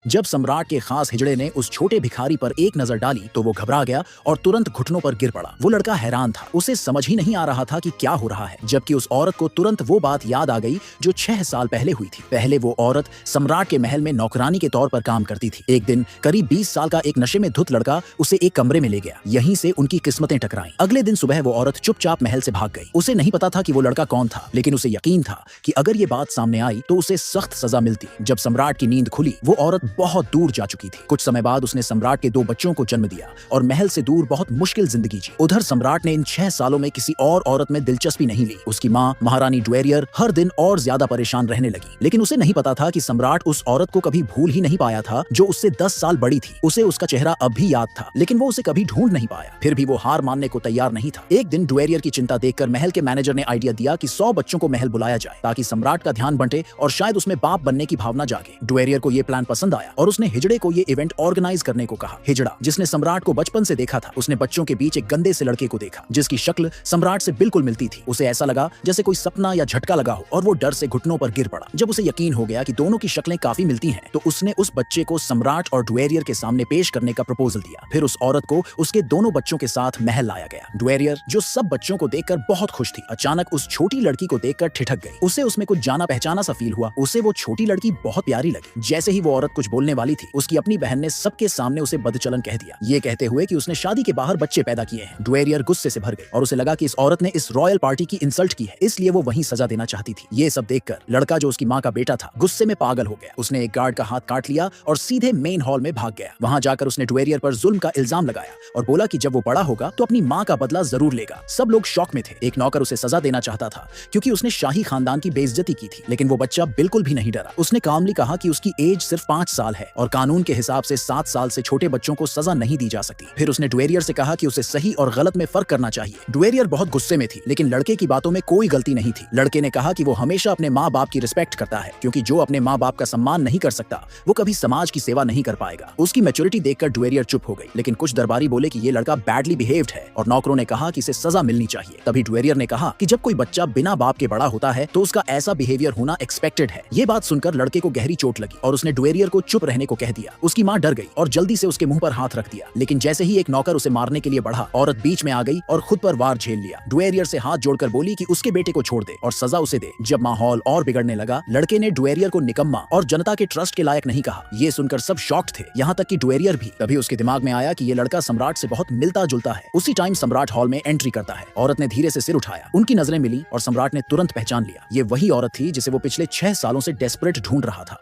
जब सम्राट के खास हिजड़े ने उस छोटे भिखारी पर एक नजर डाली तो वो घबरा गया और तुरंत घुटनों पर गिर पड़ा। वो लड़का हैरान था, उसे समझ ही नहीं आ रहा था कि क्या हो रहा है, जबकि उस औरत को तुरंत वो बात याद आ गई जो 6 साल पहले हुई थी। पहले वो औरत सम्राट के महल में नौकरानी के तौर पर काम करती थी। एक दिन करीब 20 साल का एक नशे में धुत लड़का उसे एक कमरे में ले गया। यहीं से उनकी किस्मतें टकराईं। अगले दिन सुबह वो औरत चुपचाप महल से भाग गई। उसे नहीं पता था कि वो लड़का कौन था, लेकिन उसे यकीन था कि अगर ये बात सामने आई तो उसे सख्त सजा मिलती। जब सम्राट की नींद खुली वो औरत बहुत दूर जा चुकी थी। कुछ समय बाद उसने सम्राट के 2 बच्चों को जन्म दिया और महल से दूर बहुत मुश्किल जिंदगी जी। उधर सम्राट ने इन 6 सालों में किसी और औरत में दिलचस्पी नहीं ली। उसकी माँ महारानी ड्वेरियर हर दिन और ज्यादा परेशान रहने लगी, लेकिन उसे नहीं पता था कि सम्राट उस औरत को कभी भूल ही नहीं पाया था जो उससे 10 साल बड़ी थी। उसे उसका चेहरा अब भी याद था, लेकिन वो उसे कभी ढूंढ नहीं पाया। फिर भी वो हार मानने को तैयार नहीं था। एक दिन ड्वेरियर की चिंता देखकर महल के मैनेजर ने आइडिया दिया कि 100 बच्चों को महल बुलाया जाए ताकि सम्राट का ध्यान बंटे और शायद उसमें बाप बनने की भावना जागे। ड्वेरियर को ये प्लान पसंद आया और उसने हिजड़े को ये इवेंट ऑर्गेनाइज करने को कहा। हिजड़ा, जिसने सम्राट को बचपन से देखा था, उसने बच्चों के बीच एक गंदे से लड़के को देखा जिसकी शक्ल सम्राट से बिल्कुल मिलती थी। उसे ऐसा लगा जैसे कोई सपना या झटका लगा हो और वो डर से घुटनों पर गिर पड़ा। जब उसे यकीन हो गया कि दोनों की शक्लें काफी मिलती हैं, तो उसने उस बच्चे को सम्राट और ड्वेरियर के सामने पेश करने का प्रपोजल दिया। फिर उस औरत को उसके दोनों बच्चों के साथ महल लाया गया। ड्वेरियर, जो सब बच्चों को देखकर बहुत खुश थी, अचानक उस छोटी लड़की को देखकर ठिठक गई। उसे उसमें कुछ जाना पहचाना सा फील हुआ। उसे वो छोटी लड़की बहुत प्यारी लगी। जैसे ही वो औरत कुछ बोलने वाली थी, उसकी अपनी बहन ने सबके सामने उसे बदचलन कह दिया, ये कहते हुए कि उसने शादी के बाहर बच्चे पैदा किए हैं। ड्वेरियर गुस्से से भर गई और उसे लगा कि इस औरत ने इस रॉयल पार्टी की इंसल्ट की है, इसलिए वो वहीं सजा देना चाहती थी। ये सब देखकर लड़का, जो उसकी माँ का बेटा था, गुस्से में पागल हो गया। उसने एक गार्ड का हाथ काट लिया और सीधे मेन हॉल में भाग गया। वहां जाकर उसने ड्वेरियर पर जुल्म का इल्जाम लगाया और बोला कि जब वो बड़ा होगा तो अपनी माँ का बदला जरूर लेगा। सब लोग शॉक में थे। एक नौकर उसे सजा देना चाहता था क्योंकि उसने शाही खानदान की बेइज्जती की थी, लेकिन वो बच्चा बिल्कुल भी नहीं डरा। उसने कामली कहा कि उसकी एज सिर्फ 5 साल है और कानून के हिसाब से 7 साल से छोटे बच्चों को सजा नहीं दी जा सकती। फिर उसने ड्वेरियर से कहा कि उसे सही और गलत में फर्क करना चाहिए। ड्वेरियर बहुत गुस्से में थी, लेकिन लड़के की बातों में कोई गलती नहीं थी। लड़के ने कहा कि वो हमेशा अपने माँ बाप की रिस्पेक्ट करता है, क्योंकि जो अपने माँ बाप का सम्मान नहीं कर सकता वो कभी समाज की सेवा नहीं कर पाएगा। उसकी मैच्योरिटी देखकर ड्वेरियर चुप हो गई, लेकिन कुछ दरबारी बोले कि ये लड़का बैडली बिहेव्ड है और नौकरों ने कहा कि इसे सजा मिलनी चाहिए। तभी ड्वेरियर ने कहा कि जब कोई बच्चा बिना बाप के बड़ा होता है तो उसका ऐसा बिहेवियर होना एक्सपेक्टेड है। ये बात सुनकर लड़के को गहरी चोट लगी और उसने ड्वेरियर को चुप रहने को कह दिया। उसकी माँ डर गई और जल्दी से उसके मुंह पर हाथ रख दिया, लेकिन जैसे ही एक नौकर उसे मारने के लिए बढ़ा, औरत बीच में आ गई और खुद पर वार झेल लिया। ड्वेरियर से हाथ जोड़कर बोली कि उसके बेटे को छोड़ दे और सजा उसे दे। जब माहौल और बिगड़ने लगा, लड़के ने ड्वेरियर को निकम्मा और जनता के ट्रस्ट के लायक नहीं कहा। ये सुनकर सब शॉक्ड थे, यहाँ तक कि ड्वेरियर भी। तभी उसके दिमाग में आया कि ये लड़का सम्राट से बहुत मिलता जुलता है। उसी टाइम सम्राट हॉल में एंट्री करता है। औरत ने धीरे से सिर उठाया, उनकी नजरें मिली और सम्राट ने तुरंत पहचान लिया। ये वही औरत थी जिसे वो पिछले 6 सालों से डेस्परेट ढूंढ रहा था।